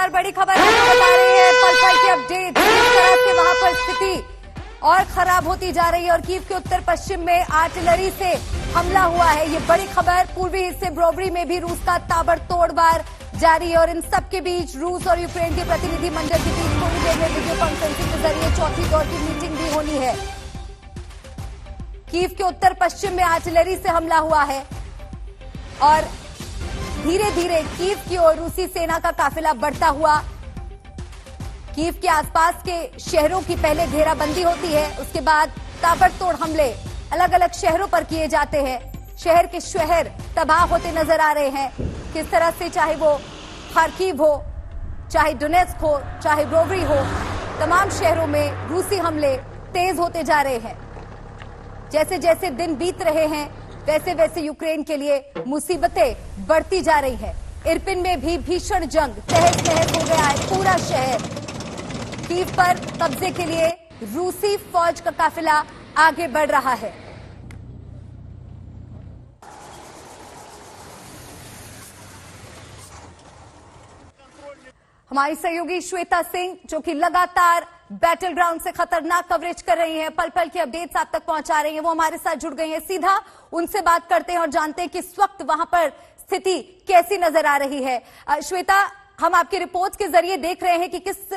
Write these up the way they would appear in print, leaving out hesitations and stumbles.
नमस्कार। बड़ी खबर आपको बता रही है, पल पल की अपडेट। किस तरह से वहां पर स्थिति और खराब होती जा रही है और कीव के उत्तर पश्चिम में आर्टिलरी से हमला हुआ है। ये बड़ी खबर। पूर्वी हिस्से ब्रोवरी में भी रूस का ताबड़तोड़ वार जारी है और इन सबके बीच रूस और यूक्रेन के प्रतिनिधि मंडल के बीच थोड़ी देर में वीडियो कॉन्फ्रेंसिंग के जरिए चौथी दौर की मीटिंग भी होनी है। कीव के उत्तर पश्चिम में आर्टिलरी से हमला हुआ है और धीरे धीरे कीव की ओर रूसी सेना का काफिला बढ़ता हुआ। कीव के आसपास के शहरों की पहले घेराबंदी होती है, उसके बाद ताबड़तोड़ हमले अलग अलग शहरों पर किए जाते हैं। शहर के शहर तबाह होते नजर आ रहे हैं। किस तरह से, चाहे वो खार्किव हो, चाहे डोनेट्स्क हो, चाहे ब्रोवरी हो, तमाम शहरों में रूसी हमले तेज होते जा रहे हैं। जैसे जैसे दिन बीत रहे हैं वैसे वैसे यूक्रेन के लिए मुसीबतें बढ़ती जा रही है। इरपिन में भी भीषण जंग, तहस नहस हो गया है पूरा शहर। कीव पर कब्जे के लिए रूसी फौज का काफिला आगे बढ़ रहा है। हमारी सहयोगी श्वेता सिंह, जो कि लगातार बैटल ग्राउंड से खतरनाक कवरेज कर रही हैं, पल पल की अपडेट्स आप तक पहुंचा रही हैं, वो हमारे साथ जुड़ गई हैं। सीधा उनसे बात करते हैं और जानते हैं कि इस वक्त वहां पर स्थिति कैसी नजर आ रही है। श्वेता, हम आपकी रिपोर्ट के जरिए देख रहे हैं कि किस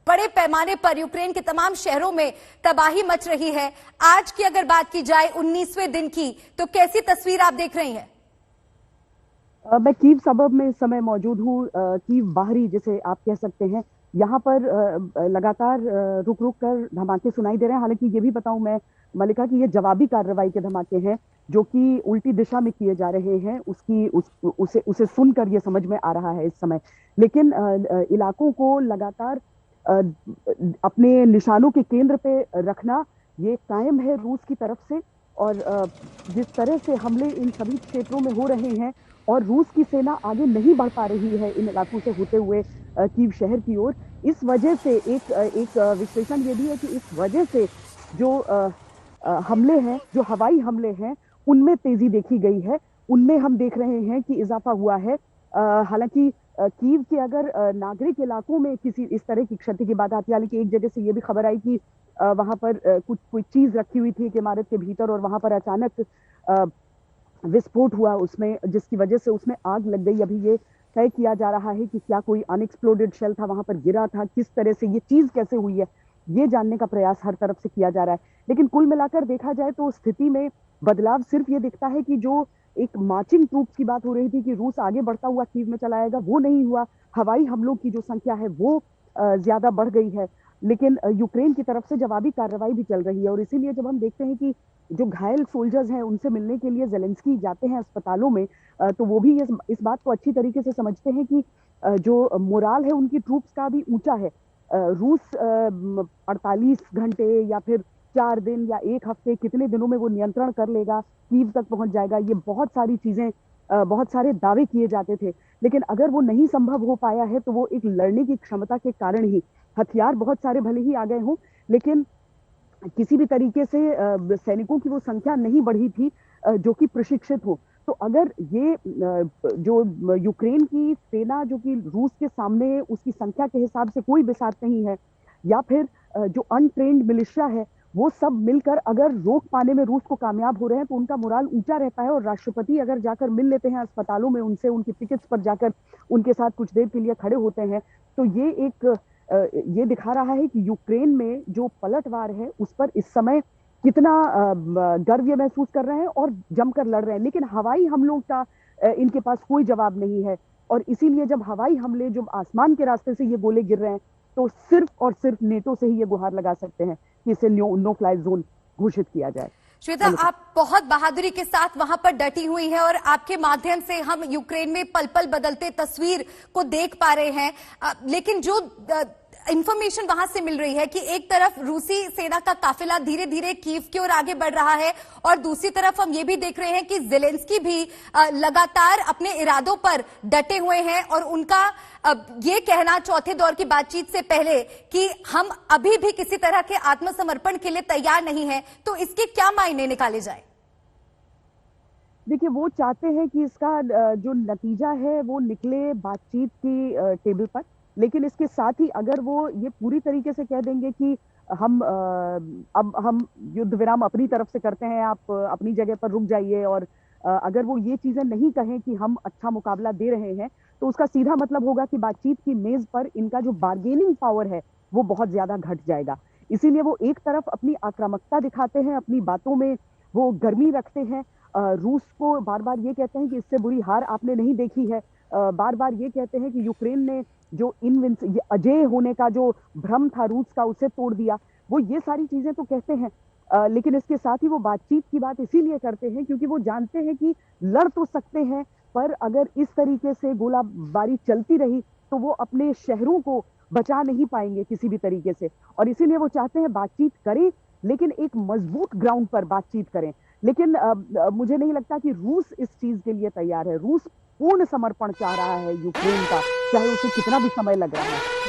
बड़े पैमाने पर यूक्रेन के तमाम शहरों में तबाही मच रही है। आज की अगर बात की जाए 19वें दिन की, तो कैसी तस्वीर आप देख रही हैं? मैं कीव सबब में इस समय मौजूद हूँ। कीव बाहरी जिसे आप कह सकते हैं, यहाँ पर लगातार रुक रुक कर धमाके सुनाई दे रहे हैं। हालांकि ये भी बताऊं मैं मलिका कि ये जवाबी कार्रवाई के धमाके हैं जो कि उल्टी दिशा में किए जा रहे हैं। उसे सुनकर ये समझ में आ रहा है इस समय। लेकिन इलाकों को लगातार अपने निशानों के केंद्र पे रखना ये कायम है रूस की तरफ से। और जिस तरह से हमले इन सभी क्षेत्रों में हो रहे हैं और रूस की सेना आगे नहीं बढ़ पा रही है इन इलाकों से होते हुए कीव शहर की ओर, इस वजह से एक विश्लेषण ये भी है कि इस वजह से जो हमले हैं, जो हवाई हमले हैं, उनमें तेजी देखी गई है। उनमें हम देख रहे हैं कि इजाफा हुआ है। हालांकि कीव के अगर नागरिक इलाकों में किसी इस तरह की क्षति की बात आती है, हालांकि एक जगह से ये भी खबर आई कि वहां पर कोई चीज रखी हुई थी एक इमारत के भीतर और वहां पर अचानक विस्फोट हुआ उसमें, जिसकी वजह से उसमें आग लग गई। अभी ये तय किया जा रहा है कि क्या कोई अनएक्सप्लोडेड शेल था वहां पर गिरा था, किस तरह से ये चीज कैसे हुई है, ये जानने का प्रयास हर तरफ से किया जा रहा है। लेकिन कुल मिलाकर देखा जाए तो स्थिति में बदलाव सिर्फ ये दिखता है कि जो एक मार्चिंग ट्रूप्स की बात हो रही थी कि रूस आगे बढ़ता हुआ कीव में चला आएगा, वो नहीं हुआ। हवाई हमलों की जो संख्या है वो ज्यादा बढ़ गई है। लेकिन यूक्रेन की तरफ से जवाबी कार्रवाई भी चल रही है। और इसीलिए जब हम देखते हैं कि जो घायल सोल्जर्स हैं उनसे मिलने के लिए जेलेंस्की जाते हैं अस्पतालों में, तो वो भी इस बात को अच्छी तरीके से समझते हैं कि जो मोराल है उनकी ट्रूप्स का भी ऊंचा है। रूस 48 घंटे या फिर 4 दिन या 1 हफ्ते, कितने दिनों में वो नियंत्रण कर लेगा, कीव तक पहुंच जाएगा, ये बहुत सारी चीजें, बहुत सारे दावे किए जाते थे। लेकिन अगर वो नहीं संभव हो पाया है तो वो एक लड़ने की क्षमता के कारण ही, हथियार बहुत सारे भले ही आ गए हों लेकिन किसी भी तरीके से सैनिकों की वो संख्या नहीं बढ़ी थी जो कि प्रशिक्षित हो। तो अगर ये जो यूक्रेन की सेना जो कि रूस के सामने उसकी संख्या के हिसाब से कोई बिसात नहीं है, या फिर जो अनट्रेन्ड मिलिशिया है, वो सब मिलकर अगर रोक पाने में रूस को कामयाब हो रहे हैं तो उनका मोराल ऊंचा रहता है। और राष्ट्रपति अगर जाकर मिल लेते हैं अस्पतालों में उनसे, उनकी टिकट्स पर जाकर उनके साथ कुछ देर के लिए खड़े होते हैं, तो ये दिखा रहा है कि यूक्रेन में जो पलटवार है उस पर इस समय कितना गर्व ये महसूस कर रहे हैं और जमकर लड़ रहे हैं। लेकिन हवाई हमलों का इनके पास कोई जवाब नहीं है। और इसीलिए जब हवाई हमले, जो आसमान के रास्ते से ये गोले गिर रहे हैं, तो सिर्फ और सिर्फ नेटो से ही ये गुहार लगा सकते हैं कि इसे नो फ्लाई जोन घोषित किया जाए। श्वेता, आप बहुत बहादुरी के साथ वहां पर डटी हुई हैं और आपके माध्यम से हम यूक्रेन में पल पल बदलते तस्वीर को देख पा रहे हैं। लेकिन जो इंफॉर्मेशन वहां से मिल रही है कि एक तरफ रूसी सेना का काफिला धीरे धीरे कीव की ओर आगे बढ़ रहा है और दूसरी तरफ हम ये भी देख रहे हैं कि जेलेंस्की भी लगातार अपने इरादों पर डटे हुए हैं और उनका ये कहना चौथे दौर की बातचीत से पहले कि हम अभी भी किसी तरह के आत्मसमर्पण के लिए तैयार नहीं है, तो इसके क्या मायने निकाले जाए? देखिए, वो चाहते हैं कि इसका जो नतीजा है वो निकले बातचीत की टेबल पर, लेकिन इसके साथ ही अगर वो ये पूरी तरीके से कह देंगे कि अब हम युद्ध विराम अपनी तरफ से करते हैं, आप अपनी जगह पर रुक जाइए, और अगर वो ये चीजें नहीं कहें कि हम अच्छा मुकाबला दे रहे हैं, तो उसका सीधा मतलब होगा कि बातचीत की मेज पर इनका जो बार्गेनिंग पावर है वो बहुत ज्यादा घट जाएगा। इसीलिए वो एक तरफ अपनी आक्रामकता दिखाते हैं, अपनी बातों में वो गर्मी रखते हैं, रूस को बार बार ये कहते हैं कि इससे बुरी हार आपने नहीं देखी है, बार बार ये कहते हैं कि यूक्रेन ने जो ये अजेय होने का जो भ्रम था रूस का, उसे तोड़ दिया। वो ये सारी चीजें तो कहते हैं, लेकिन इसके साथ ही वो बातचीत की बात इसीलिए करते हैं क्योंकि वो जानते हैं कि लड़ तो सकते हैं, पर अगर इस तरीके से गोलाबारी चलती रही तो वो अपने शहरों को बचा नहीं पाएंगे किसी भी तरीके से, और इसीलिए वो चाहते हैं बातचीत करें, लेकिन एक मजबूत ग्राउंड पर बातचीत करें। लेकिन मुझे नहीं लगता कि रूस इस चीज के लिए तैयार है। रूस पूर्ण समर्पण चाह रहा है यूक्रेन का, चाहे उसे कितना भी समय लग रहा है।